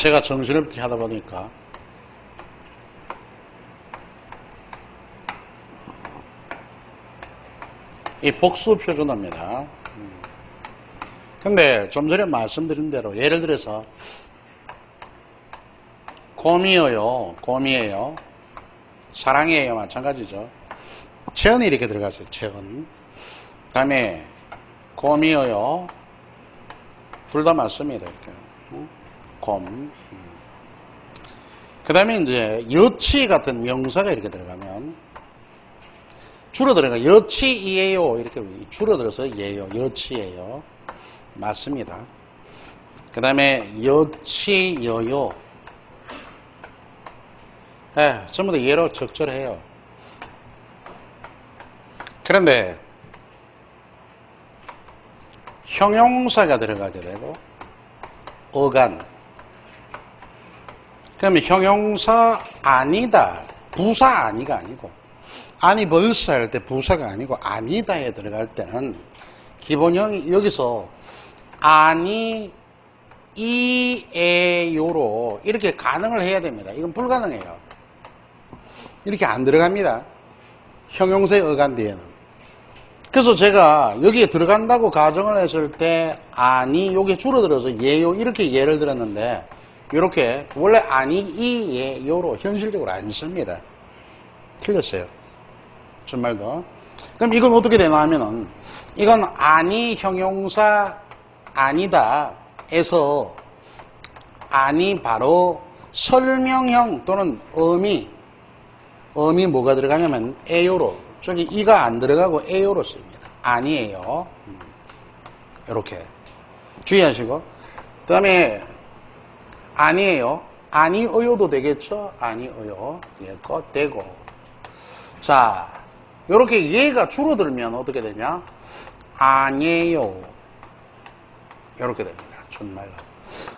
제가 정신없이 하다 보니까 이 복수 표준어입니다. 근데 좀 전에 말씀드린 대로 예를 들어서 곰이에요, 곰이에요, 사랑이에요, 마찬가지죠. 체언이 이렇게 들어갔어요. 체언. 그 다음에 곰이에요, 둘 다 맞습니다. 이렇게. 곰. 그 다음에 이제 여치 같은 명사가 이렇게 들어가면 줄어들어가 여치이에요, 이렇게 줄어들어서 예요, 여치예요. 맞습니다. 그 다음에 여치여요. 예, 전부 다 예로 적절해요. 그런데 형용사가 들어가게 되고 어간, 그러면 형용사 아니다, 부사 아니가 아니고, 아니 벌써 할 때 부사가 아니고 아니다에 들어갈 때는 기본형이 여기서 아니 이에요로 이렇게 가능을 해야 됩니다. 이건 불가능해요. 이렇게 안 들어갑니다. 형용사의 어간 뒤에는. 그래서 제가 여기에 들어간다고 가정을 했을 때 아니 요게 줄어들어서 예요 이렇게 예를 들었는데, 이렇게 원래 아니 이예요로 현실적으로 안 씁니다. 틀렸어요. 정말도. 그럼 이건 어떻게 되나 하면은, 이건 아니 형용사 아니다 에서 아니 바로 설명형 또는 어미 뭐가 들어가냐면 에요로, 저기 이가 안 들어가고 에요로 씁니다. 아니에요. 이렇게 주의하시고, 그 다음에 아니에요, 아니어요도 되겠죠. 아니어요, 예, 거 되고. 자, 이렇게 얘가 줄어들면 어떻게 되냐? 아니에요, 이렇게 됩니다. 준말로.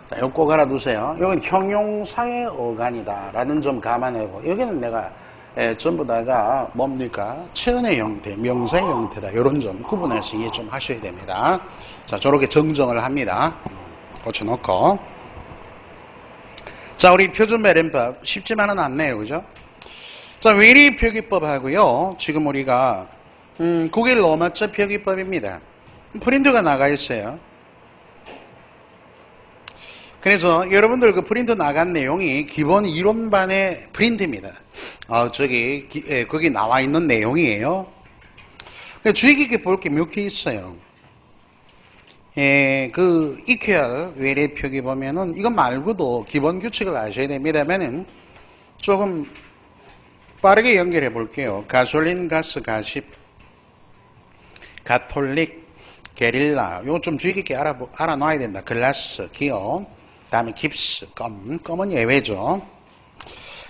자, 이거 꼭 알아두세요. 여기는 형용사의 어간이다 라는 점 감안하고, 여기는 내가 전부 다가 뭡니까? 체언의 형태, 명사의 형태다, 이런 점 구분해서 이해 좀 하셔야 됩니다. 자, 저렇게 정정을 합니다. 고쳐놓고. 자, 우리 표준 발음법 쉽지만은 않네요, 그죠? 자, 외리 표기법하고요. 지금 우리가 국일 로마자 표기법입니다. 프린트가 나가 있어요. 그래서 여러분들 그 프린트 나간 내용이 기본 이론반의 프린트입니다. 거기 나와 있는 내용이에요. 주의 깊게 볼 게 몇 개 있어요. 그 EQR 외래 표기 보면은 이거 말고도 기본 규칙을 아셔야 됩니다만은 조금 빠르게 연결해 볼게요. 가솔린, 가스, 가십, 가톨릭, 게릴라. 요거 좀 주의 깊게 알아놔야 된다. 글라스, 기어. 다음에 깁스, 껌은 예외죠.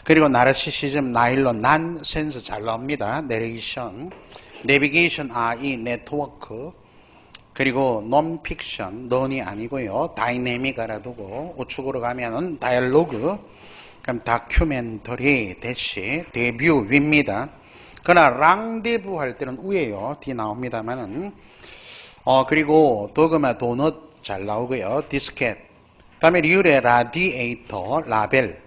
그리고 나르시시즘, 나일론, 난 센스 잘 나옵니다. 내레이션, 내비게이션, 네트워크. 그리고 논픽션, 넌이 아니고요. 다이내믹 알아두고 우측으로 가면은 다이얼로그, 그럼 다큐멘터리, 대시, 데뷔 위입니다. 그러나 랑데부 할 때는 위에요. 뒤 나옵니다만은. 그리고 도그마, 도넛 잘 나오고요. 디스켓. 다음에 리을의 라디에이터, 라벨.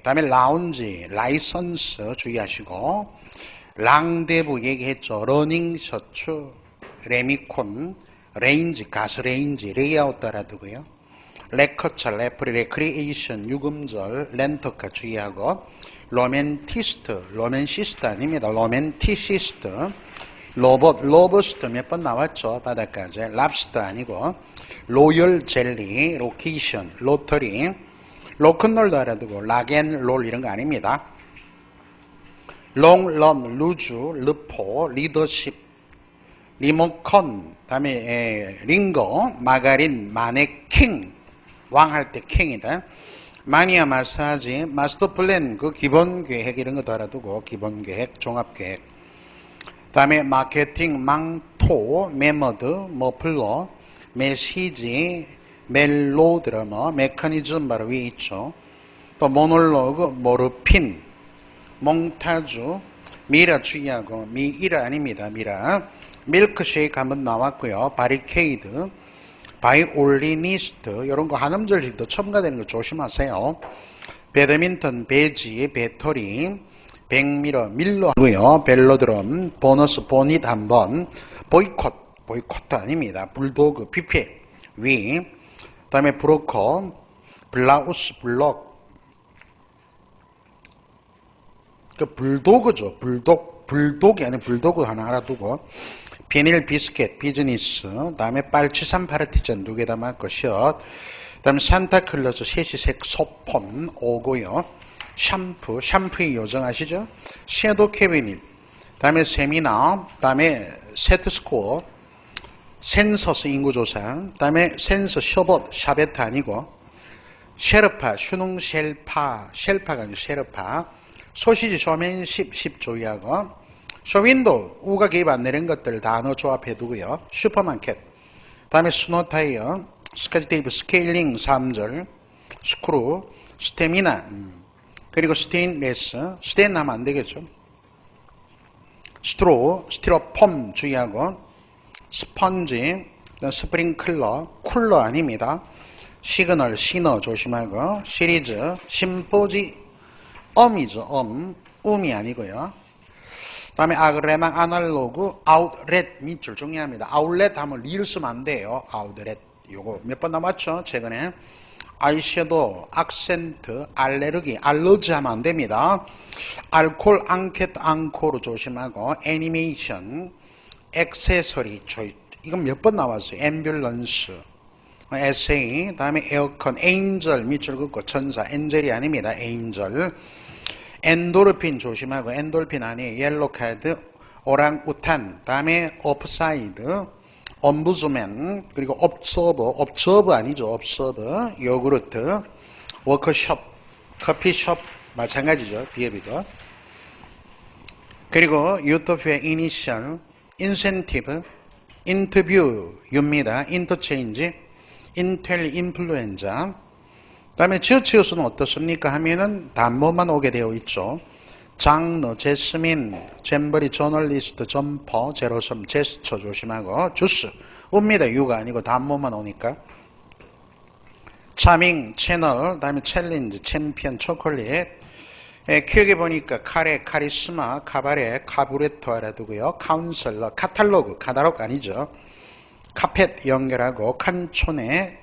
다음에 라운지, 라이선스 주의하시고. 랑데부 얘기했죠. 러닝 셔츠, 레미콘, 레인지, 가스 레인지, 레이아웃 따라두고요. 레커처, 레프리, 레크리에이션, 유금절, 렌터카 주의하고. 로맨티스트, 로맨시스트 아닙니다. 로맨티시스트. 로봇, 로버스트 몇 번 나왔죠. 바닥까지. 랍스터 아니고. 로열 젤리, 로케이션, 로터리, 로큰롤도 알아두고. 락앤롤 이런 거 아닙니다. 롱런, 루즈, 르포, 리더십, 리모컨, 다음에 링거, 마가린, 마네킹, 왕할 때 킹이다. 마니아 마사지, 마스터 플랜, 그 기본 계획 이런 것도 알아두고. 기본 계획, 종합 계획. 다음에 마케팅, 망토, 메머드, 머플러, 메시지, 멜로드라마, 메커니즘 바로 위에 있죠. 또 모놀로그, 모르핀, 몽타주, 미라 주의하고. 미이라 아닙니다. 미라. 밀크쉐이크 한번 나왔고요. 바리케이드, 바이올리니스트 이런 거 한음절식도 첨가되는 거 조심하세요. 배드민턴, 배지, 배터리, 백미러, 밀러고요. 벨로드럼, 보너스, 보닛 한번, 보이콧도 아닙니다. 불도그, 뷔페, 위, 그 다음에 브로커, 블라우스, 블럭, 그 불도그죠. 불독이 아니고 불도그 하나 알아두고, 비닐 비스켓, 비즈니스, 그 다음에 빨치산 파르티전 2개 담았고, 샷, 그 다음에 산타클로스 세시색 소폰 오고요. 샴푸의 요정 아시죠? 섀도우 캐비닛, 그 다음에 세미나, 그 다음에 세트스코어, 센서스 인구조사, 그 다음에 센서 샤베트 아니고, 셰르파, 슈농 쉘파가 아니고 셰르파, 소시지 쇼맨십 10조이하고, 쇼윈도, 우가 개입 안 내린 것들 단어 조합해 두고요. 슈퍼마켓, 그 다음에 스노타이어, 스카지테이프 스케일링 3절, 스크루, 스테미나, 그리고 스테인레스, 스테인 하면 안 되겠죠. 스티로폼 주의하고, 스펀지, 스프링클러, 쿨러 아닙니다. 시그널, 시너 조심하고, 시리즈, 심포지엄이죠. 음이 아니고요. 그 다음에 아그레망, 아날로그, 아웃렛 밑줄 중요합니다. 아웃렛 하면 리를 쓰면 안 돼요. 아웃렛. 요거 몇 번 남았죠? 최근에. 아이섀도우, 악센트, 알러지 하면 안 됩니다. 알콜, 앙코르 조심하고, 애니메이션, 액세서리, 이건 몇 번 나왔어요? 앰뷸런스, 에세이, 다음에 에어컨, 에인절 밑줄 긋고, 천사, 엔젤이 아닙니다. 에인절, 엔도르핀 조심하고, 엔돌핀 아니에요. 옐로 카드, 오랑우탄, 다음에 업사이드, 엄부즈맨, 그리고 옵서버 아니죠. 옵서버, 요구르트, 워크숍, 커피숍, 마찬가지죠. 비앱이고. 그리고 유토피아 이니셜, 인센티브, 인터뷰입니다. 인터체인지, 인텔 인플루엔자. 그 다음에 지어치어스는 어떻습니까? 하면은 단모만 오게 되어 있죠. 장르, 제스민, 잼버리, 저널리스트, 점퍼, 제로섬, 제스처 조심하고, 주스, 웁니다. 유가 아니고 단모만 오니까. 차밍, 채널, 그 다음에 챌린지, 챔피언, 초콜릿. 기억해 보니까 카레, 카리스마, 카바레, 카부레토 알아두고요. 카운셀러, 카탈로그 아니죠. 카펫 연결하고, 칸촌에,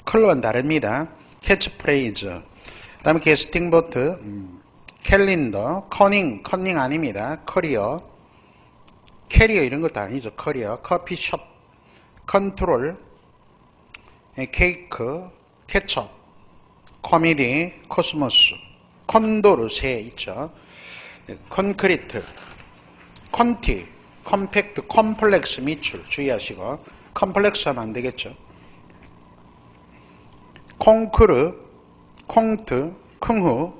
컬러는 다릅니다. 캐치프레이즈, 그 다음에 게스팅보트, 캘린더, 커닝 아닙니다. 캐리어 이런 것도 아니죠. 커리어, 커피숍, 컨트롤, 케이크, 케첩, 코미디, 코스모스, 콘도르 새 있죠. 콘크리트, 콘티, 컴팩트, 컴플렉스 밑줄 주의하시고, 컴플렉스 하면 안 되겠죠. 콩크르, 콩트, 쿵후,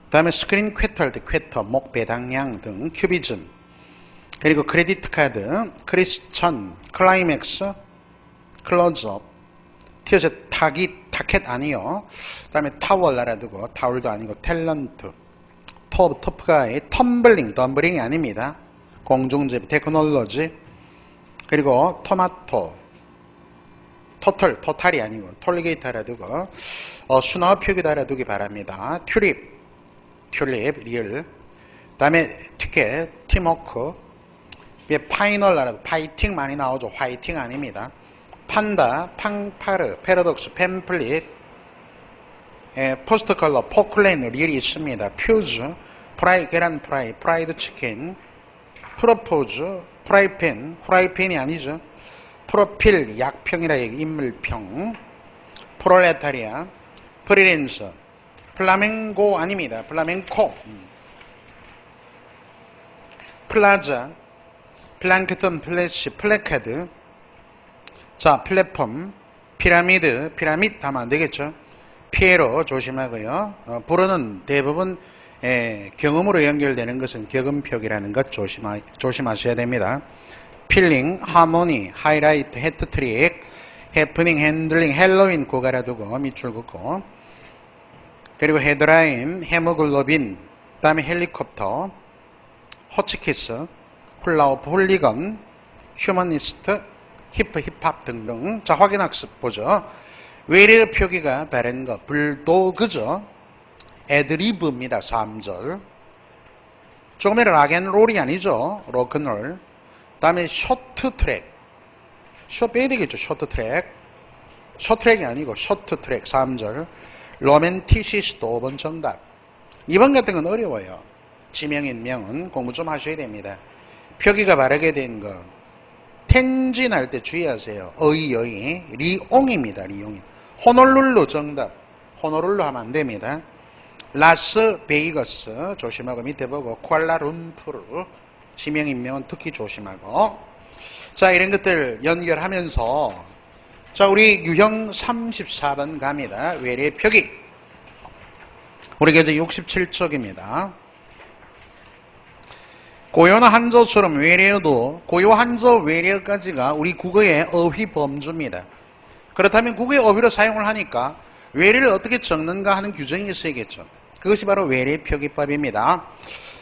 그 다음에 스크린 퀘터, 목 배당량 등, 큐비즘, 그리고 크레디트 카드, 크리스천, 클라이맥스, 클로즈업, 티어제 타켓 아니요. 그 다음에 타월 알아두고, 타월도 아니고, 탤런트, 터프가이, 덤블링이 아닙니다. 공중제비, 테크놀로지, 그리고 토마토, 토탈이 아니고, 톨리게이트 알아두고, 수납 표기도 알아두기 바랍니다. 튤립, 리얼. 그 다음에 티켓, 팀워크, 파이널 알아두고, 파이팅 많이 나오죠. 화이팅 아닙니다. 판다, 팡파르, 패러독스, 팸플릿, 포스트 컬러, 포클레인 리얼이 있습니다. 퓨즈, 계란 프라이, 프라이드 치킨, 프로포즈, 후라이팬이 아니죠. 프로필, 약평이라 얘기, 인물평, 프롤레타리아, 프리랜서, 플라멩고 아닙니다. 플라멩코, 플라자, 플랑크톤, 플래시, 플래카드, 자, 플랫폼, 피라밋 하면 안 되겠죠. 피에로 조심하고요. 불어는 대부분 경음으로 연결되는 것은 격음표기라는 것 조심하셔야 됩니다. 필링, 하모니, 하이라이트, 해트트릭, 해프닝, 핸들링, 헬로윈 고 갈아두고 밑줄 긋고, 그리고 헤드라인, 헤모글로빈, 그 다음에 헬리콥터, 호치키스, 훌라우프, 훌리건, 휴머니스트, 히프, 힙합 등등. 자, 확인학습 보죠. 외래어 표기가 바른 거. 불도그죠. 애드리브입니다. 3절. 조금 전에 락앤롤이 아니죠. 로큰롤. 다음에 쇼트트랙. 쇼 빼야 되겠죠. 쇼트트랙. 쇼트트랙이 아니고 쇼트트랙 3절. 로맨티시스트 5번 정답. 2번 같은 건 어려워요. 지명인명은 공부 좀 하셔야 됩니다. 표기가 바르게 된 거. 텐진할 때 주의하세요. 어이. 리옹입니다. 리옹이. 호놀룰루 정답. 호놀룰루 하면 안 됩니다. 라스베이거스 조심하고 밑에 보고 쿠알라룸푸르 지명인명은 특히 조심하고. 자, 이런 것들 연결하면서 자, 우리 유형 34번 갑니다. 외래 표기. 우리가 이제 67쪽입니다. 고요나 한저처럼 외래어도 고요 한저 외래어까지가 우리 국어의 어휘 범주입니다. 그렇다면 국어의 어휘로 사용을 하니까 외래를 어떻게 적는가 하는 규정이 있어야겠죠. 그것이 바로 외래 표기법입니다.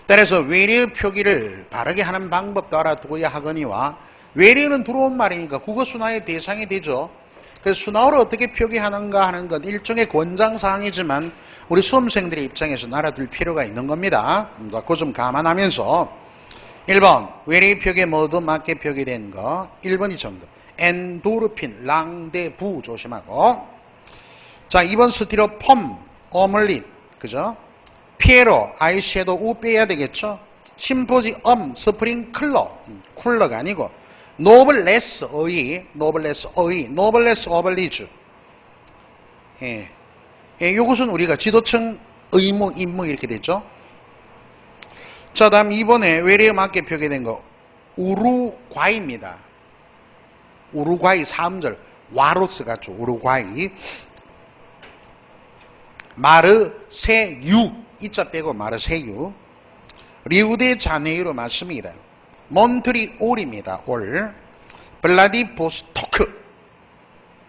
따라서 외래 표기를 바르게 하는 방법도 알아두어야 하거니와 외래어는 들어온 말이니까 국어 순화의 대상이 되죠. 그래서 순화어로 어떻게 표기하는가 하는 건 일종의 권장사항이지만 우리 수험생들의 입장에서 알아둘 필요가 있는 겁니다. 그거 좀 감안하면서 1번 외래 표기에 모두 맞게 표기된 거 1번이 정답. 엔도르핀, 랑데부 조심하고. 자, 2번 스티로폼, 오믈릿 그죠? 피에로, 아이섀도우 우 빼야 되겠죠? 심포지엄, 스프링클러 쿨러가 아니고 노블레스 어이, 노블레스 어이, 노블레스 오블리주. 예. 요것은 우리가 지도층 의무, 임무 이렇게 됐죠. 자, 다음 2번에 외래에 맞게 표기된 거 우루과이입니다. 우루과이 3절 와로스 같죠. 우루과이. 마르세유 이자 빼고 마르세유. 리우데자네이루 맞습니다. 몬트리올입니다. 올. 블라디보스토크.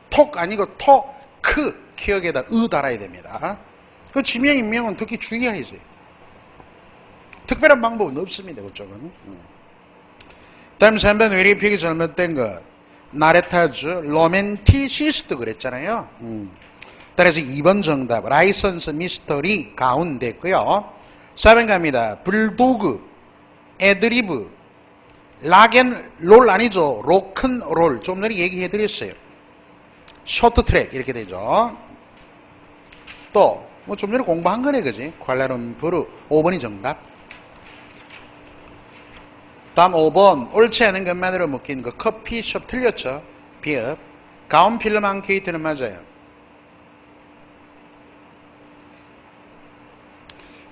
톡 아니고 토크 기억에다 으 달아야 됩니다. 그 지명인명은 특히 주의하세요. 특별한 방법은 없습니다. 그쪽은. 다음 3번 외래 표기 잘못된 것. 나레타즈 로맨티시스트 그랬잖아요. 따라서 2번 정답 라이선스 미스터리 가운 됐고요. 4번 갑니다. 불도그 애드리브 락앤롤 아니죠. 로큰롤 좀 전에 얘기해드렸어요. 쇼트트랙 이렇게 되죠. 또 뭐 좀 전에 공부한 거네 그지. 쿠알라룸푸르 5번이 정답. 다음 5번 옳지 않은 것만으로 묶인 거 커피숍 틀렸죠. 비읍 가운 필름 케이트는 맞아요.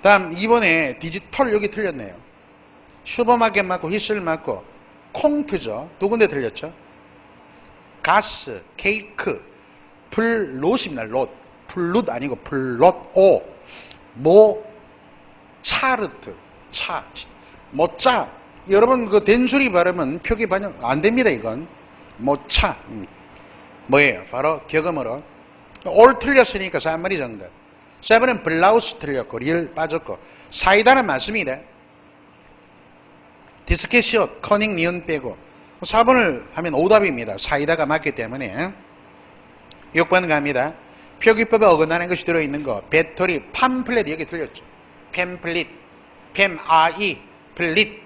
다음 2번에 디지털 여기 틀렸네요. 슈퍼마켓 맞고 히슬 맞고 콩트죠. 두 군데 틀렸죠. 가스, 케이크, 플롯입니다. 롯. 플룻 아니고 플롯 오. 모차르트. 차. 모짜. 여러분 그 된소리 발음은 표기 반영 안 됩니다. 이건. 모차. 뭐예요? 바로 격음으로. 올 틀렸으니까 3번이 정답. 7은 블라우스 틀렸고 리을 빠졌고 사이다는 맞습니다. 디스켓시옷 커닝 니은 빼고 4번을 하면 오답입니다. 사이다가 맞기 때문에. 6번 갑니다. 표기법에 어긋나는 것이 들어있는 거 배터리 팜플렛 여기 틀렸죠. 팸플릿 팸아이 플릿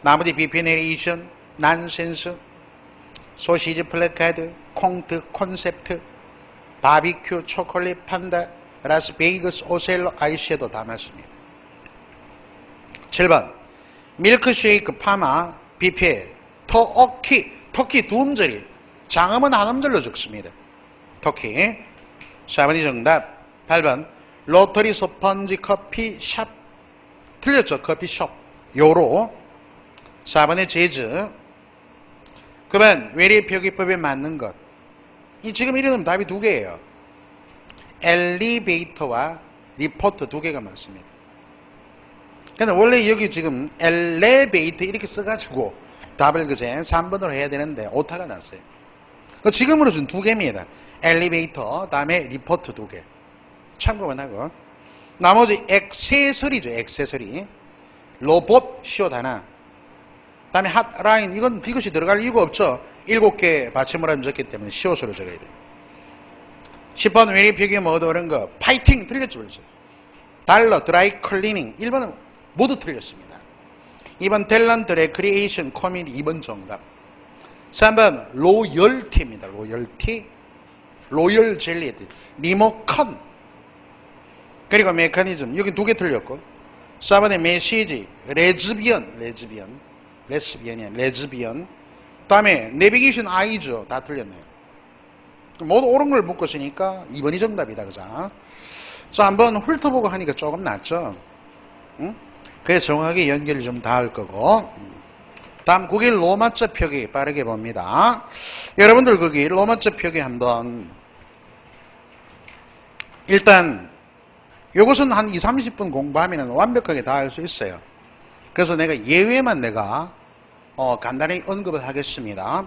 나머지 비피네레이션 난센스 소시지 플래카드 콩트 콘셉트 바비큐 초콜릿 판다 라스베이거스 오셀로 아이섀도우 다 맞습니다. 7번 밀크쉐이크 파마 뷔페 터키 두 음절이 장음은 한 음절로 적습니다. 터키. 4번이 정답. 8번 로터리 스펀지 커피숍 틀렸죠. 커피숍 요로. 4번의 재즈. 9번 외래 표기법에 맞는 것. 이 지금 이러면 답이 두 개예요. 엘리베이터와 리포트 두 개가 맞습니다. 근데 원래 여기 지금 엘리베이터 이렇게 써가지고 답을 그제 3번으로 해야 되는데 오타가 났어요. 지금으로 준 두 개입니다. 엘리베이터 다음에 리포트 두 개. 참고만 하고. 나머지 액세서리죠. 액세서리. 로봇 시옷 하나. 다음에 핫라인 이것이 들어갈 이유가 없죠. 7개 받침으로 적기 때문에 시옷으로 적어야 됩니다. 10번 웨리 표기 모두 그런 거 파이팅 틀렸죠. 그렇죠? 달러 드라이 클리닝 1번은 모두 틀렸습니다. 2번 탤런트 레크리에이션 코미디 2번 정답. 3번 로열티입니다. 로열티 로열 젤리 리모컨 그리고 메커니즘 여기 2개 틀렸고 4번의 메시지 레즈비언 다음에 내비게이션 아이죠. 다 틀렸네요. 모두 옳은 걸 묶었으니까 2번이 정답이다. 그죠? 자, 한번 훑어보고 하니까 조금 낫죠? 응? 그래서 정확하게 연결을 좀 다 할 거고. 다음 국일 로마자 표기 빠르게 봅니다. 여러분들 거기 로마자 표기 한번 일단 요것은 한 2~30분 공부하면 완벽하게 다 할 수 있어요. 그래서 내가 예외만 내가 간단히 언급을 하겠습니다.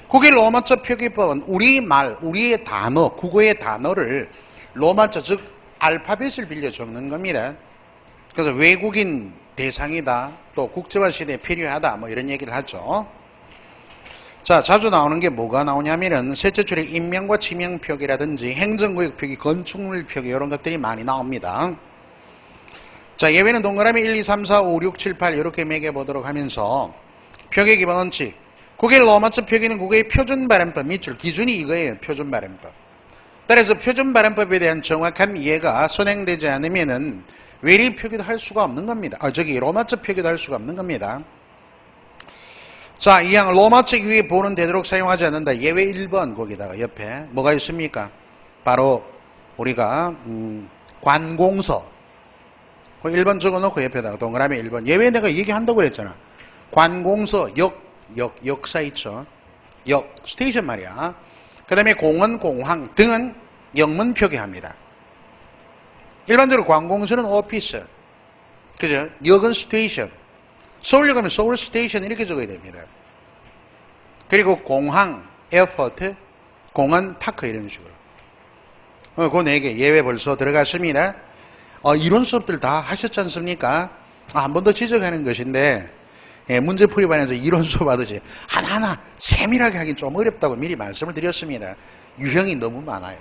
국일 로마자 표기법은 우리말, 우리의 단어, 국어의 단어를 로마자 즉 알파벳을 빌려 적는 겁니다. 그래서 외국인 대상이다, 또 국제화 시대에 필요하다, 뭐 이런 얘기를 하죠. 자, 자주 나오는 게 뭐가 나오냐면은 셋째 줄에 인명과 지명 표기라든지 행정구역 표기, 건축물 표기 이런 것들이 많이 나옵니다. 자, 예외는 동그라미 1, 2, 3, 4, 5, 6, 7, 8 이렇게 매겨보도록 하면서 표기 기본 원칙. 국일 로마자 표기는 국어의 표준 발음법 밑줄 기준이 이거예요. 표준 발음법. 따라서 표준 발음법에 대한 정확한 이해가 선행되지 않으면은 외리 표기도 할 수가 없는 겁니다. 로마자 표기도 할 수가 없는 겁니다. 자, 이항 로마자 위에 보는 되도록 사용하지 않는다. 예외 1번 거기다가 옆에 뭐가 있습니까? 바로 우리가 관공서 1번 적어놓고 옆에다가 동그라미 1번 예외 내가 얘기한다고 그랬잖아. 관공서 역사 있죠. 역 스테이션 말이야. 그 다음에 공원 공항 등은 영문 표기합니다. 일반적으로 관공서는 오피스, 그죠? 역은 스테이션. 서울역 가면 서울 스테이션 이렇게 적어야 됩니다. 그리고 공항, 에어포트, 공원, 파크 이런 식으로. 그 4개 예외 벌써 들어갔습니다. 이론 수업들 다 하셨지 않습니까? 한 번 더 지적하는 것인데 문제풀이반에서 이론 수업 하듯이 하나하나 세밀하게 하긴 좀 어렵다고 미리 말씀을 드렸습니다. 유형이 너무 많아요.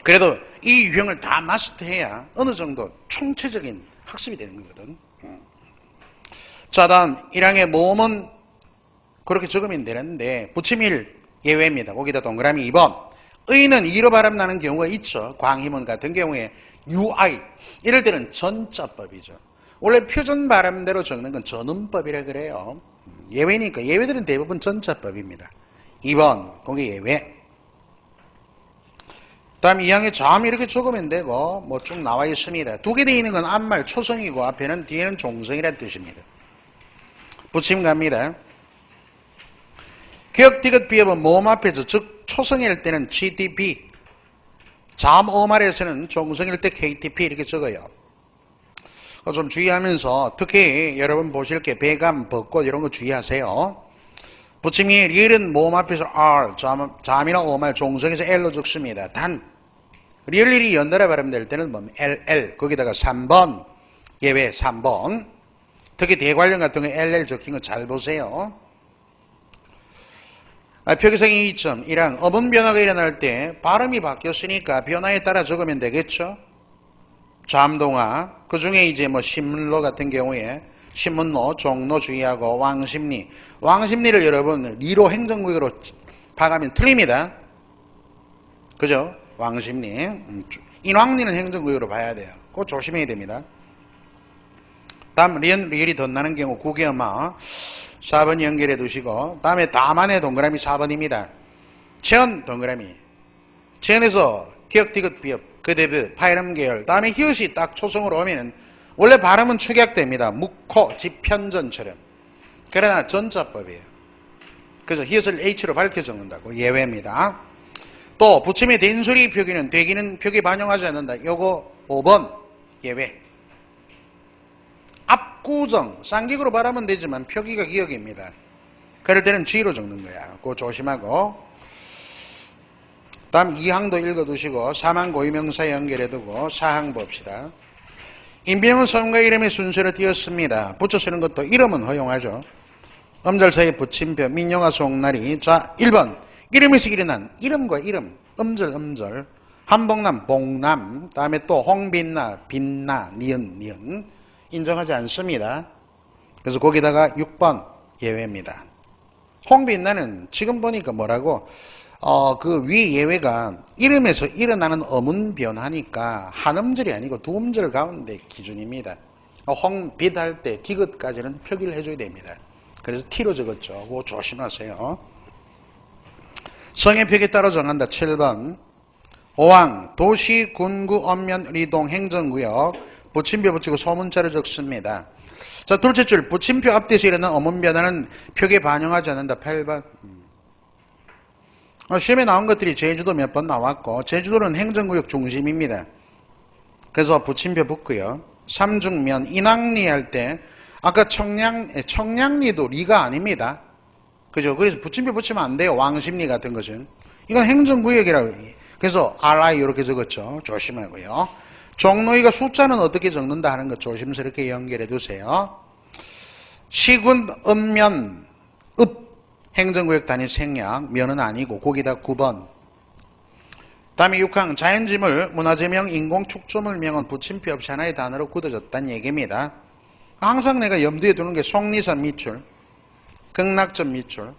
그래도 이 유형을 다 마스터해야 어느 정도 총체적인 학습이 되는 거거든. 자, 다음 1항의 모음은 그렇게 적으면 되는데 부침일 예외입니다. 거기다 동그라미 2번. 의는 이로 발음 나는 경우가 있죠. 광희문 같은 경우에 UI 이럴 때는 전자법이죠. 원래 표준 발음대로 적는 건 전음법이라 그래요. 예외니까 예외들은 대부분 전자법입니다. 2번 거기 예외. 다음 2항의 점 이렇게 적으면 되고 뭐 쭉 나와 있습니다. 2개 되어 있는 건 앞말 초성이고 앞에는 뒤에는 종성이라는 뜻입니다. 붙임 갑니다. 기억 디귿 비읍은 모음 앞에서 즉 초성일 때는 GDP, 자음 어말에서는 종성일 때 KTP 이렇게 적어요. 좀 주의하면서 특히 여러분 보실 게 배감, 벚꽃 이런 거 주의하세요. 붙임이 리을은 모음 앞에서 R, 자음이나 어말 종성에서 L로 적습니다. 단 리을이 연달아 발음될 때는 뭐 LL 거기다가 3번 예외 3번 특히 대관령 같은 거 LL 적힌 거 잘 보세요. 표기성의 2점 1항 어문 변화가 일어날 때 발음이 바뀌었으니까 변화에 따라 적으면 되겠죠. 잠동화 그 중에 이제 뭐 신문로 같은 경우에 신문로, 종로 주의하고 왕십리 왕십리를 여러분 리로 행정구역으로 파가면 틀립니다. 그죠? 왕십리 인왕리는 행정구역으로 봐야 돼요. 그거 조심해야 됩니다. 다음 리을이 덧나는 경우 구개엄마 4번 연결해 두시고 다음에 다만의 동그라미 4번입니다. 체언 동그라미 체언에서 기억 디귿 비읍 그대브 파이름 계열 다음에 히읗이 딱 초성으로 오면 원래 발음은 축약됩니다. 묵호 지편전처럼. 그러나 전자법이에요. 그래서 히읗을 H로 밝혀 적는다고 예외입니다. 또 붙임의 된소리 표기는 되기는 표기 반영하지 않는다. 요거 5번 예외. 압구정 쌍기구로 발음은 되지만 표기가 기억입니다. 그럴 때는 G로 적는 거야. 그거 조심하고. 다음 2항도 읽어두시고 3항 고유명사 연결해두고 4항 봅시다. 인비형은 성과 이름의 순서로 띄었습니다. 붙여 쓰는 것도 이름은 허용하죠. 음절 사이에 붙임표, 민영화 송나리. 자, 1번. 이름에서 일어난 이름과 이름. 음절. 한복남, 복남. 다음에 또 홍빛나, 빛나, 니은. 인정하지 않습니다. 그래서 거기다가 6번 예외입니다. 홍빛나는 지금 보니까 뭐라고? 그 위 예외가 이름에서 일어나는 어문 변화니까 한 음절이 아니고 두 음절 가운데 기준입니다. 홍빛 할 때 디귿까지는 표기를 해줘야 됩니다. 그래서 T로 적었죠. 그거 조심하세요. 성의 표기 따로 정한다. 7번. 5항 도시, 군구, 언면, 리동, 행정구역 붙임표 붙이고 소문자를 적습니다. 자, 둘째 줄 붙임표 앞뒤에서 일어난 어문 변화는 표기에 반영하지 않는다. 8번. 시험에 나온 것들이 제주도 몇 번 나왔고 제주도는 행정구역 중심입니다. 그래서 붙임표 붙고요. 삼중면 인왕리 할 때 아까 청량리도 리가 아닙니다. 그죠? 그래서 붙임표 붙이면 안 돼요. 왕십리 같은 것은. 이건 행정구역이라고. 그래서 RI 이렇게 적었죠. 조심하고요. 종로이가 숫자는 어떻게 적는다 하는 것 조심스럽게 연결해 두세요. 시군, 읍면, 읍. 행정구역 단위 생략. 면은 아니고 거기다 9번. 다음에 6항 자연지물, 문화재명, 인공축조물 명은 붙임표 없이 하나의 단어로 굳어졌다는 얘기입니다. 항상 내가 염두에 두는 게 속리산 밑줄, 극락전 밑줄,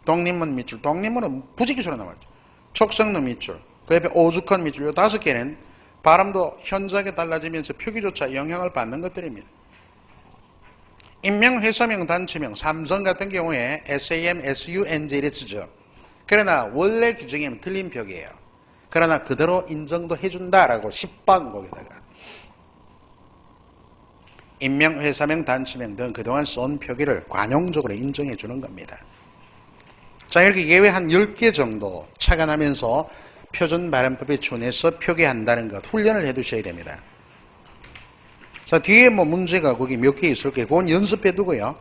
독립문 밑줄. 독립문은 부지기수로 나왔죠. 촉성로 밑줄, 그 옆에 오죽헌 밑줄. 이 5개는 발음도 현저하게 달라지면서 표기조차 영향을 받는 것들입니다. 인명, 회사명, 단체명, 삼성 같은 경우에 SAM, SUNG를 쓰죠. 그러나 원래 규정이면 틀린 표기예요. 그러나 그대로 인정도 해준다라고 10번 거기다가 인명, 회사명, 단체명 등 그동안 써온 표기를 관용적으로 인정해 주는 겁니다. 자, 이렇게 예외 한 10개 정도 착안하면서 표준 발음법에 준해서 표기한다는 것 훈련을 해 두셔야 됩니다. 자, 뒤에 뭐 문제가 거기 몇 개 있을 거예요. 그건 연습해 두고요.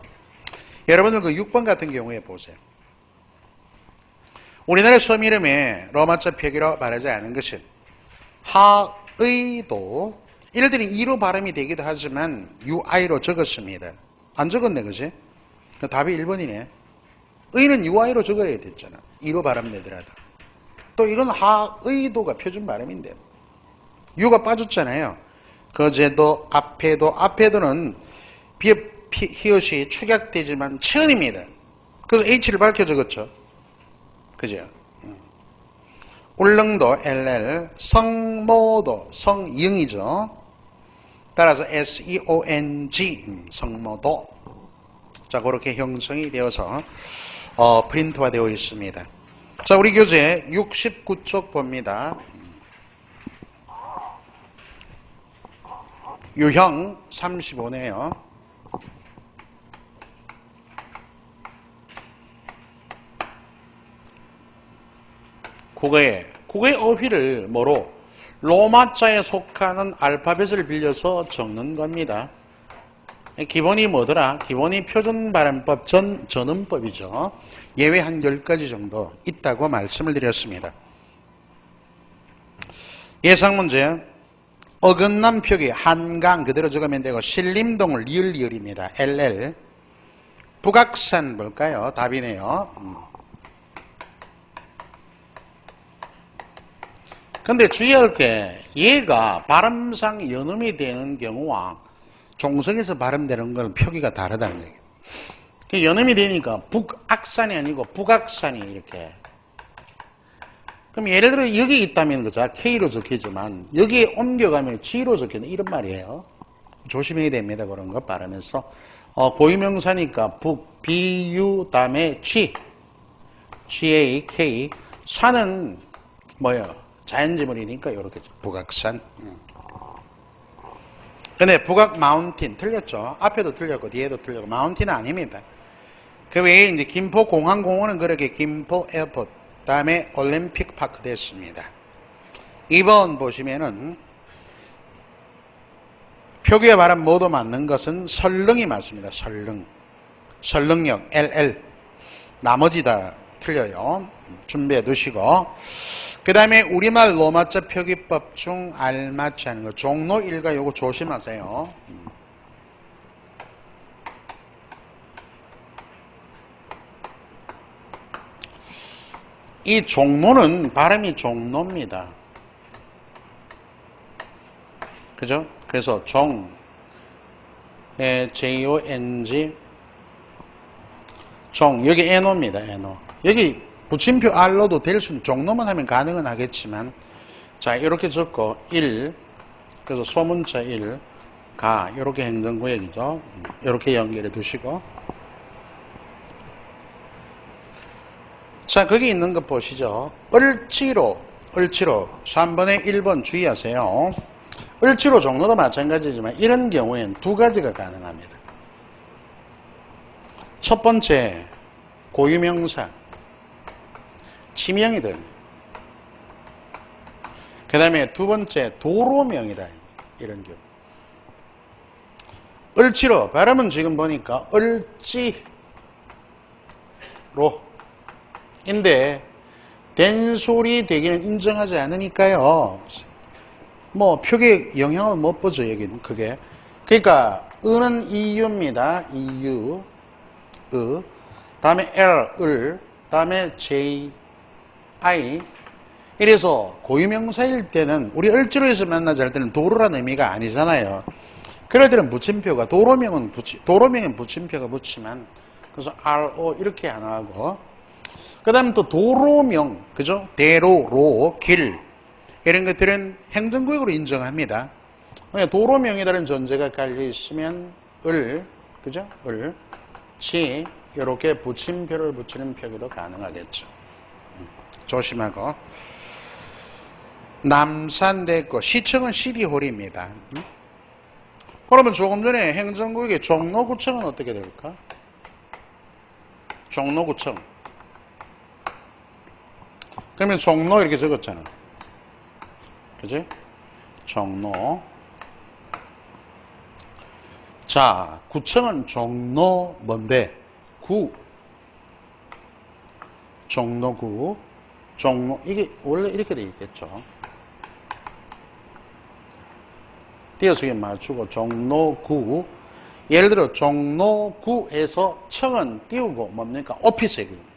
여러분들 그 6번 같은 경우에 보세요. 우리나라 섬 이름에 로마자 표기로 말하지 않은 것은 하의도 이들이 이로 발음이 되기도 하지만 UI로 적었습니다. 안 적었네, 그지? 답이 1번이네. 의는 UI로 적어야 됐잖아. 이로 발음 내더라도. 또 이건 하의도가 표준 발음인데 U가 빠졌잖아요. 거제도, 앞에도는 히읗이 축약되지만 천입니다. 그래서 H를 밝혀 적었죠. 그죠? 울릉도 LL, 성모도 성이응이죠. 따라서 SEONG 성모도. 자, 그렇게 형성이 되어서 프린트화 되어 있습니다. 자, 우리 교재 69쪽 봅니다. 유형 35네요. 국어의 어휘를 뭐로? 로마자에 속하는 알파벳을 빌려서 적는 겁니다. 기본이 뭐더라? 기본이 표준 발음법 전음법이죠. 예외 한 10가지 정도 있다고 말씀을 드렸습니다. 예상 문제. 어긋난 표기 한강 그대로 적으면 되고 신림동을 리을입니다. LL. 북악산 볼까요? 답이네요. 근데 주의할 게 얘가 발음상 연음이 되는 경우와 종성에서 발음되는 건 표기가 다르다는 얘기예요. 연음이 되니까 북악산이 아니고 북악산이 이렇게. 그럼 예를 들어 여기 있다면 그죠? K로 적히지만 여기에 옮겨가면 G로 적히는 이런 말이에요. 조심해야 됩니다. 그런 거 발음해서. 고유명사니까 북, BU 다음에 G, GAK. 산은 뭐예요? 자연지물이니까 이렇게 북악산. 근데 북악 마운틴 틀렸죠. 앞에도 틀렸고 뒤에도 틀렸고 마운틴은 아닙니다. 그 외에 이제 김포공항공원은 그렇게 김포 에어포트 다음에 올림픽 파크 됐습니다. 2번 보시면은 표기와 발음 모두 맞는 것은 설릉이 맞습니다. 설릉역 LL. 나머지 다 틀려요. 준비해 두시고. 그 다음에 우리말 로마자 표기법 중 알맞지 않은 거. 종로 일가 요거 조심하세요. 이 종로는 발음이 종로입니다. 그죠? 그래서 J-O-N-G 종, 여기 NO입니다. NO. 여기 붙임표 R로도 될 수는, 종로만 하면 가능은 하겠지만, 자, 이렇게 적고 1, 그래서 소문자 1, 가, 이렇게 행정구역이죠. 이렇게 연결해 두시고, 자, 거기 있는 거 보시죠. 을지로 3번에 1번 주의하세요. 을지로 종로도 마찬가지지만 이런 경우에는 두 가지가 가능합니다. 첫 번째, 고유명사 지명이 됩니다. 그 다음에 두 번째, 도로명이다. 이런 경우. 을지로, 발음은 지금 보니까 을지로 인데 된소리 되기는 인정하지 않으니까요. 뭐 표기에 영향을 못 보죠. 여기는 그게. 그러니까 은은 이유입니다. 이유, 으. 다음에 L, 을. 다음에 J, I. 이래서 고유명사일 때는 우리 을지로에서 만나자 할 때는 도로라는 의미가 아니잖아요. 그럴 때는 붙임표가 도로명은 붙임표가 붙지만 그래서 RO 이렇게 하나 하고 그 다음 또 도로명, 그죠? 대로, 로, 길 이런 것들은 행정구역으로 인정합니다. 도로명이라는 존재가 깔려 있으면 을, 그죠? 을, 지 이렇게 붙임표를 붙이는 표기도 가능하겠죠. 조심하고. 남산대교, 시청은 시리홀입니다. 그러면 조금 전에 행정구역의 종로구청은 어떻게 될까? 종로구청. 그러면 종로 이렇게 적었잖아. 그지? 종로. 자, 구청은 종로 뭔데? 구. 종로구. 종로. 이게 원래 이렇게 돼 있겠죠. 띄어쓰기 맞추고 종로구. 예를 들어 종로구에서 청은 띄우고 뭡니까? 오피스이고.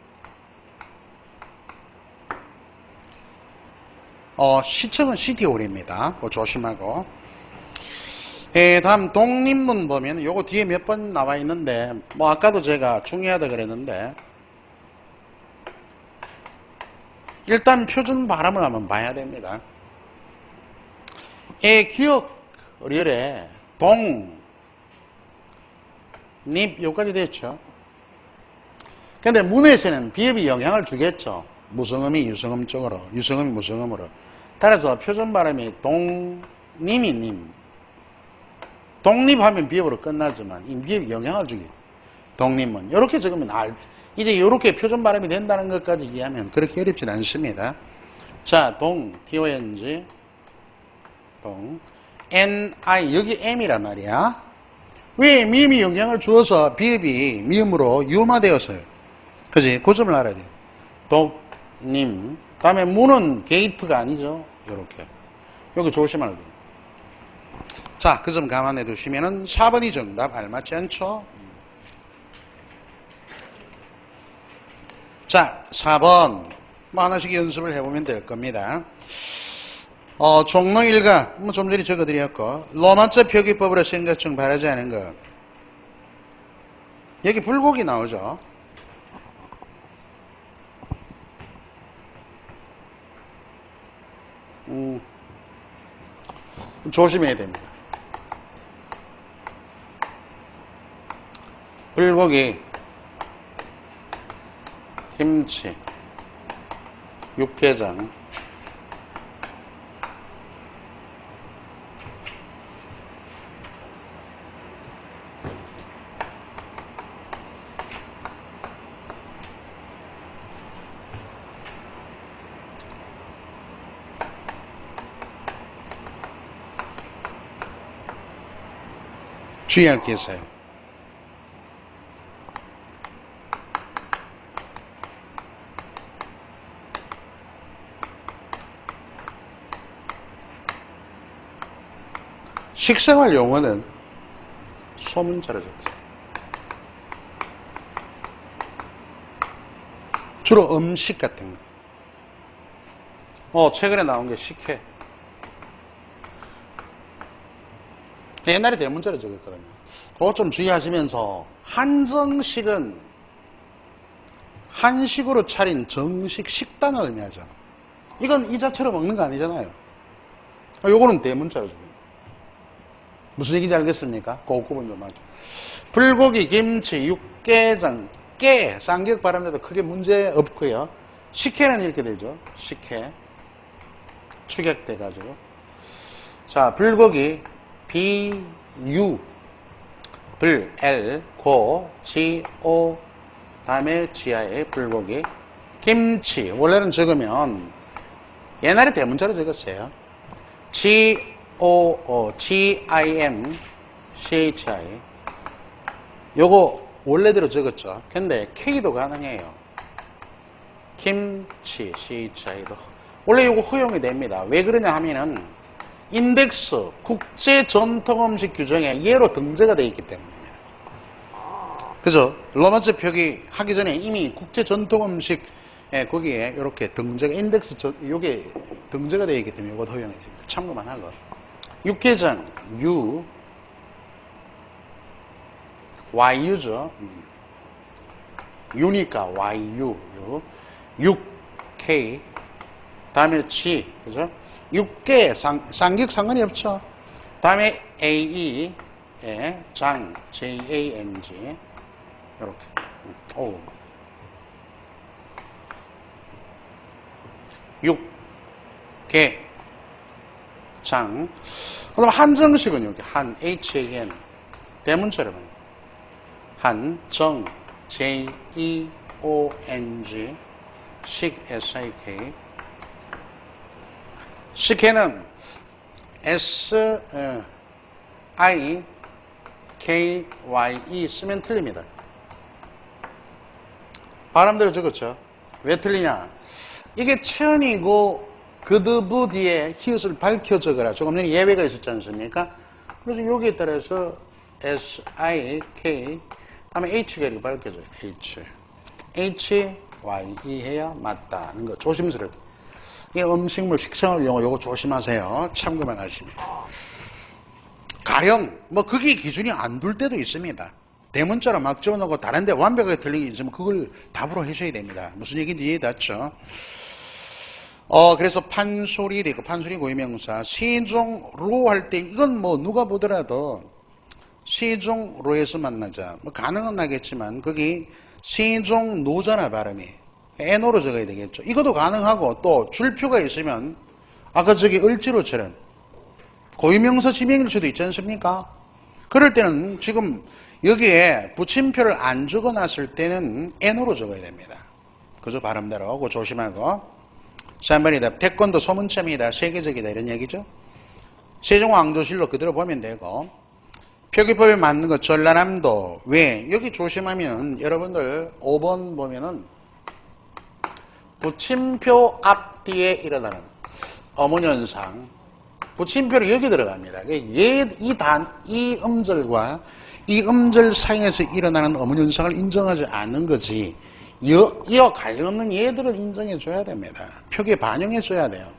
시청은 시티홀입니다. 조심하고. 다음 독립문 보면 요거 뒤에 몇 번 나와 있는데 뭐 아까도 제가 중요하다 그랬는데 일단 표준 발음을 한번 봐야 됩니다. 기억열에 독립 요까지 됐죠. 근데 문에서는 비읍이 영향을 주겠죠. 무성음이 유성음 쪽으로, 유성음이 무성음으로. 따라서 표준 발음이 독님이 님. 독립하면 비읍으로 끝나지만 이 비읍이 영향을 주기. 독립은 이렇게 적으면 이제 이렇게 표준 발음이 된다는 것까지 이해하면 그렇게 어렵진 않습니다. 자, TONG NI 여기 M이란 말이야. 왜 미음이 영향을 주어서 비읍이 미음으로 유음화되었어요. 그지? 그 점을 알아야 돼. 독님. 다음에 문은 게이트가 아니죠. 요렇게. 여기 조심해야 돼. 자, 그 점 감안해 두시면은 4번이 정답 알맞지 않죠? 자, 4번. 뭐 하나씩 연습을 해보면 될 겁니다. 종로 일가, 뭐 좀 전에 적어드렸고, 로마자 표기법으로 생각 중 바라지 않은 것. 여기 불고기 나오죠? 조심해야 됩니다. 불고기, 김치, 육개장, 주의할 게 있어요. 식생활 용어는 소문자로 적어요. 주로 음식 같은 거. 최근에 나온 게 식혜. 옛날에 대문자로 적었거든요. 그거 좀 주의하시면서, 한정식은 한식으로 차린 정식 식단을 의미하죠. 이건 이 자체로 먹는 거 아니잖아요. 요거는 대문자로 적어요. 무슨 얘기인지 알겠습니까? 그 구분 좀 하죠. 불고기, 김치, 육개장, 깨, 쌍격 발음돼도 크게 문제 없고요. 식혜는 이렇게 되죠. 식혜. 축약돼가지고. 자, 불고기, 비유, 불, 엘, 고, 지, 오, 다음에 지하의 불고기. 김치, 원래는 적으면, 옛날에 대문자로 적었어요. G, O, O, G, I, M, C, H, I. 요거 원래대로 적었죠. 근데 K도 가능해요. 김치, C, H, I도. 원래 요거 허용이 됩니다. 왜 그러냐 하면은, 인덱스, 국제 전통 음식 규정에 얘로 등재가 되어 있기 때문입니다. 그죠? 로마字표기 하기 전에 이미 국제 전통 음식, 거기에 이렇게 등재가, 인덱스, 요게 등재가 되어 있기 때문에 이것도 허용이 됩니다. 참고만 하고. 육개장, U, YU죠. U니까 YU, U, 6K, 다음에 G, 그죠? 6개, 쌍격 상관이 없죠. 다음에 AE, 장, JANG, 이렇게. 오. 6개, 장. 그 다음 한정식은 여기, 한, HAN, 대문자로 봐요. 한, 정, JEONG, 식, SIK. 식혜는 SIKYE 쓰면 틀립니다. 발음대로 적었죠. 왜 틀리냐? 이게 천이고 그드부 뒤에 히읗을 밝혀 적어라. 조금 전에 예외가 있었지 않습니까? 그래서 여기에 따라서 SIK 다음에 H가 이렇게 밝혀져요. HYE 해야 맞다는 거 조심스럽게. 이 음식물 식성을 용어 요거 조심하세요. 참고만 하시면. 가령 뭐 그게 기준이 안 둘 때도 있습니다. 대문자로 막 적어놓고 다른데 완벽하게 틀린 게 있으면 그걸 답으로 해줘야 됩니다. 무슨 얘기인지 이해됐죠? 그래서 판소리 되고 판소리 고유명사 세종로 할 때 이건 뭐 누가 보더라도 세종로에서 만나자 뭐 가능은 나겠지만 거기 세종노잖아 발음이 N어로 적어야 되겠죠. 이것도 가능하고 또 줄표가 있으면 아까 저기 을지로처럼 고유명사 지명일 수도 있지 않습니까? 그럴 때는 지금 여기에 붙임표를 안 적어놨을 때는 N어로 적어야 됩니다. 그죠? 발음대로 그거 조심하고. 3번이 답. 태권도 소문점이다. 세계적이다. 이런 얘기죠. 세종왕조실록 그대로 보면 되고. 표기법에 맞는 거 전라남도. 왜? 여기 조심하면 여러분들 5번 보면은 붙임표 앞뒤에 일어나는 어문현상. 붙임표로 여기 들어갑니다. 이 음절과 이 음절 사이에서 일어나는 어문현상을 인정하지 않는 거지. 이어 관련없는 얘들은 인정해줘야 됩니다. 표기에 반영해줘야 돼요.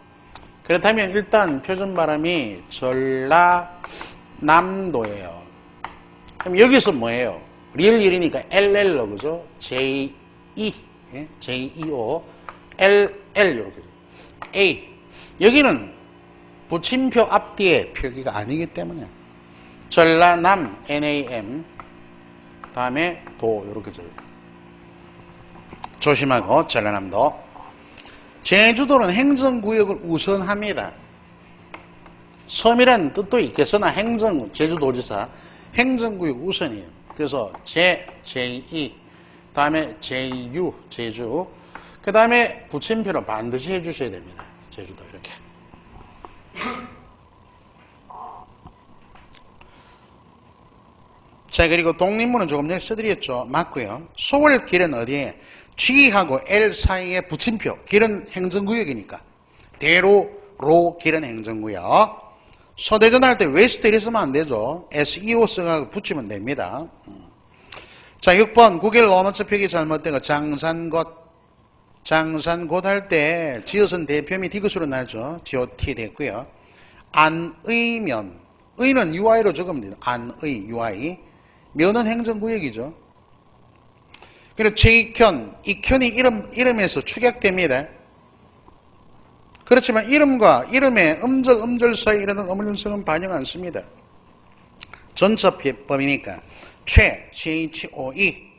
그렇다면 일단 표준발음이 전라남도예요. 그럼 여기서 뭐예요? 리을 일이니까 LL로 그죠? JE, JEO, LL 이렇게 A. 여기는 붙임표 앞뒤에 표기가 아니기 때문에 전라남 NAM 다음에 도 이렇게 적어요. 조심하고 전라남도. 제주도는 행정구역을 우선합니다. 섬이라는 뜻도 있겠으나 제주도지사 행정구역 우선이에요. 그래서 제2 다음에 JU 제주 그 다음에 붙임표로 반드시 해주셔야 됩니다. 제주도 이렇게. 자, 그리고 독립문은 조금 전에 써드렸죠. 맞고요. 소월길은 어디에? G하고 L 사이에 붙임표. 길은 행정구역이니까. 대로 길은 행정구역. 서대전 할 때 웨스트 이랬으면 안 되죠. SEO 써가지고 붙이면 됩니다. 자, 6번. 국일 로마字표기 잘못된 거 장산것. 장산 곧 할 때 지어선 대표미 디귿으로 나죠. GOT 됐고요. 안의면, 의는 UI로 적으면 돼요. 안의, UI. 면은 행정구역이죠. 그리고 제익현, 익현이 이름에서 축약됩니다. 그렇지만 이름과 이름의 음절 사이 이르는 어물림성은 반영 않습니다. 전처법이니까 최, CHOE,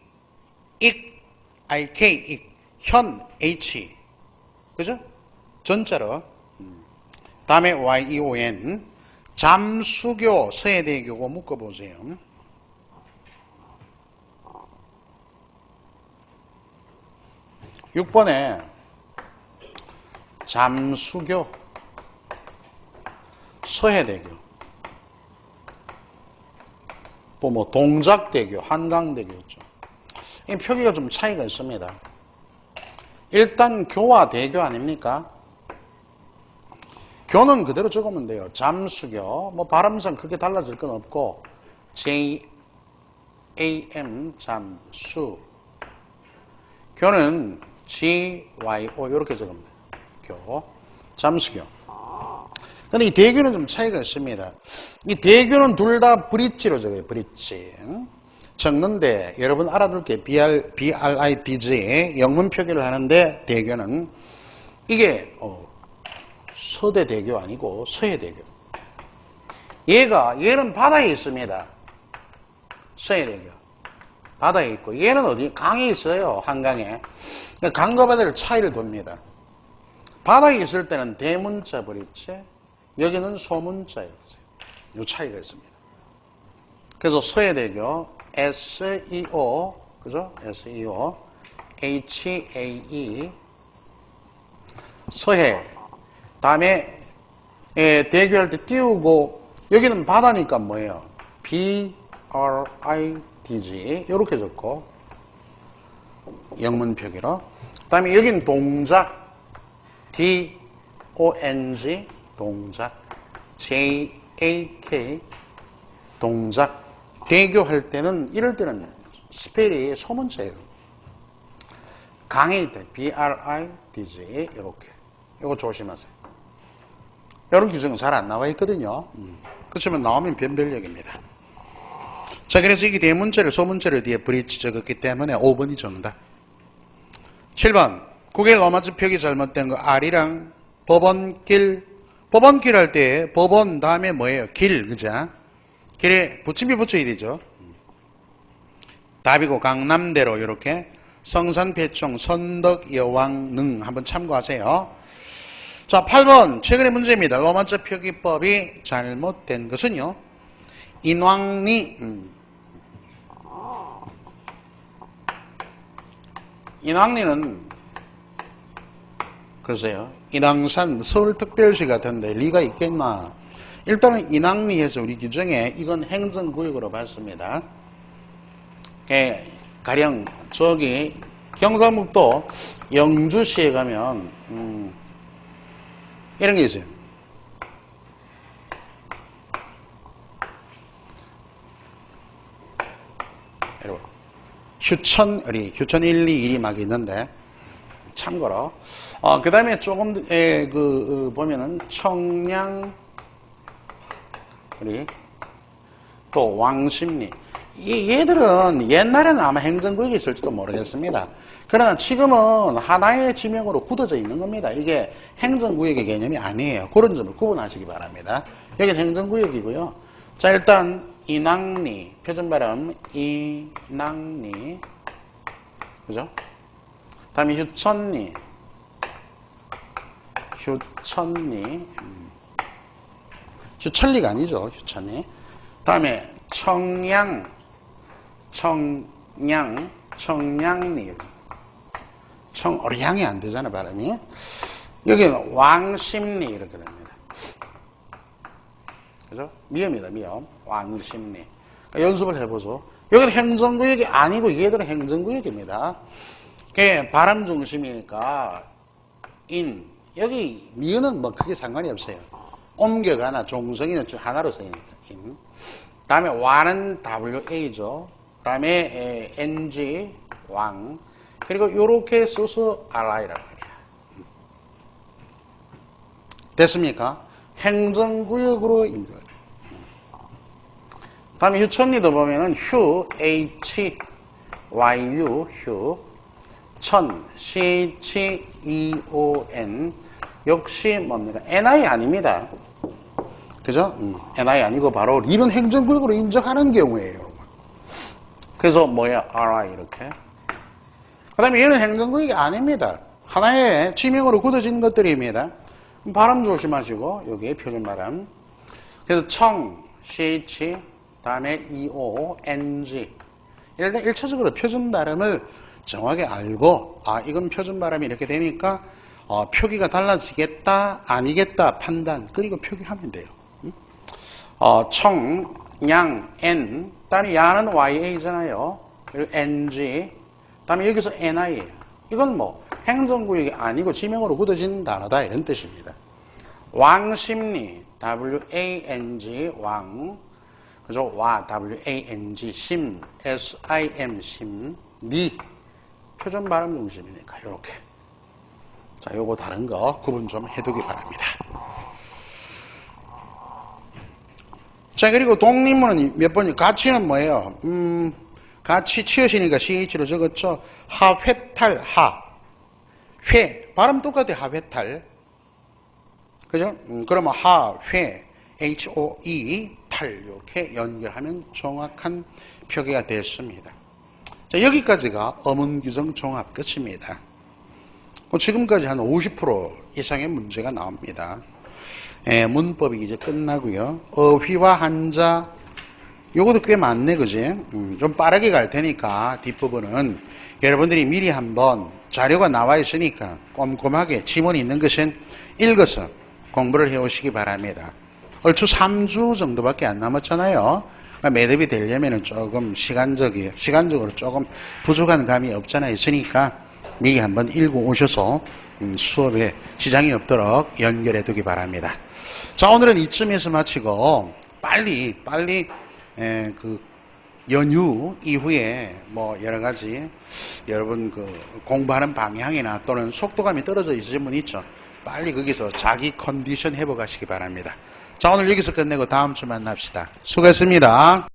익, IK, 익, 현, H. 그죠? 전자로. 다음에 YEON. 잠수교, 서해대교고 묶어보세요. 육 번에 잠수교, 서해대교, 또 뭐 동작대교, 한강대교 있죠. 이 표기가 좀 차이가 있습니다. 일단 교와 대교 아닙니까? 교는 그대로 적으면 돼요. 잠수교, 뭐 발음상 크게 달라질 건 없고 JAM 잠수, 교는 GYO 이렇게 적으면 돼요. 교, 잠수교. 근데 이 대교는 좀 차이가 있습니다. 이 대교는 둘 다 브릿지로 적어요. 브릿지. 적는데 여러분 알아둘게. BRIDG 영문 표기를 하는데 대교는 이게 서대대교 아니고 서해대교. 얘는 바다에 있습니다. 서해대교. 바다에 있고 얘는 어디? 강에 있어요. 한강에. 강과 바다를 차이를 둡니다. 바다에 있을 때는 대문자 브릿지, 여기는 소문자예요. 이 차이가 있습니다. 그래서 서해대교 SEO, 그죠? SEO, HAE, 서해. 다음에 대교할 때 띄우고 여기는 바다니까 뭐예요? BRIDG 이렇게 적고 영문 표기로. 다음에 여기는 동작 DONG 동작 JAK 동작. 대교할 때는 이럴 때는 스펠이 소문자예요. 강에 있다. BRIDG 이렇게. 이거 조심하세요. 이런 규정은 잘 안 나와 있거든요. 그렇지만 나오면 변별력입니다. 자, 그래서 이게 대문자를 소문자를 뒤에 브릿지 적었기 때문에 5번이 정답. 7번. 고개 로마字표기 잘못된 거 R이랑 법원길. 법원길 할 때 법원 다음에 뭐예요? 길, 그죠? 길에 붙임이 붙여야 되죠. 답이고 강남대로 이렇게 성산패총 선덕여왕릉 한번 참고하세요. 자, 8번 최근의 문제입니다. 로마자 표기법이 잘못된 것은요. 인왕리 인왕리는 글쎄요. 인왕산 서울특별시 같은데 리가 있겠나. 일단은 인왕리에서 우리 규정에 이건 행정구역으로 봤습니다. 가령 저기 경상북도 영주시에 가면 이런 게 있어요. 휴천리, 휴천 1, 2, 1이 막 있는데 참고로 그 다음에 조금 보면은 청량리 또 왕십리 얘들은 옛날에는 아마 행정구역이 있을지도 모르겠습니다. 그러나 지금은 하나의 지명으로 굳어져 있는 겁니다. 이게 행정구역의 개념이 아니에요. 그런 점을 구분하시기 바랍니다. 여기는 행정구역이고요. 자, 일단 인왕리 표준 발음 인왕리 그죠? 다음에 휴천리 휴천리가 아니죠. 휴천리. 다음에 청량리 어리향이 안 되잖아 발음이. 여기는 왕십리 이렇게 됩니다. 그죠? 미음이다 미음. 왕십리. 그러니까 연습을 해보죠. 여기는 행정구역이 아니고 얘들은 행정구역입니다. 발음 중심이니까 여기 미음은 뭐 크게 상관이 없어요. 옮겨가나 종성이는 하나로 쓰이니까 다음에 와는 WA죠. 다음에 NG 왕 그리고 요렇게 써서 RI라고 말이야. 됐습니까? 행정구역으로 인정. 다음에 휴천리도 보면은 휴, H, YU, 휴, 천, CH, EON, 역시 뭡니까? NI 아닙니다. 그죠? NI 아니고 바로 리는 행정구역으로 인정하는 경우에요. 그래서 뭐야? RI 이렇게. 그 다음에 얘는 행정구역이 아닙니다. 하나의 지명으로 굳어진 것들입니다. 발음 조심하시고 여기에 표준 발음. 그래서 청, CH, 다음에 EO, NG. 일단 1차적으로 표준 발음을 정확하게 알고 이건 표준 발음이 이렇게 되니까 표기가 달라지겠다 아니겠다 판단 그리고 표기하면 돼요. 청, 양, N 다음에 야는 YA잖아요. 그리고 NG 다음에 여기서 NI예요. 이건 뭐 행정구역이 아니고 지명으로 굳어진 단어다 이런 뜻입니다. 왕심리 WANG 왕 그죠? 와 WANG 심 SIM 심 리 표준 발음 중심이니까 요렇게. 자, 요거 다른 거 구분 좀 해두기 바랍니다. 자, 그리고 독립문은 몇 번이 가치는 뭐예요? 가치 치읓이니까 CH로 적었죠. 하회탈 하. 회 발음 똑같아. 하회탈. 그죠? 그러면 하회 HOE 탈 이렇게 연결하면 정확한 표기가 됐습니다. 자, 여기까지가 어문규정 종합 끝입니다. 지금까지 한 50% 이상의 문제가 나옵니다. 문법이 이제 끝나고요. 어휘와 한자 요것도 꽤 많네, 그지? 좀 빠르게 갈 테니까 뒷부분은 여러분들이 미리 한번 자료가 나와 있으니까 꼼꼼하게 지문이 있는 것은 읽어서 공부를 해오시기 바랍니다. 얼추 3주 정도밖에 안 남았잖아요. 매듭이 되려면 조금 시간적으로 조금 부족한 감이 없잖아 있으니까 미리 한번 읽고 오셔서 수업에 지장이 없도록 연결해 두기 바랍니다. 자, 오늘은 이쯤에서 마치고 빨리 그 연휴 이후에 뭐 여러 가지 여러분 그 공부하는 방향이나 또는 속도감이 떨어져 있으신 분 있죠. 빨리 거기서 자기 컨디션 회복하시기 바랍니다. 자, 오늘 여기서 끝내고 다음 주 만납시다. 수고했습니다.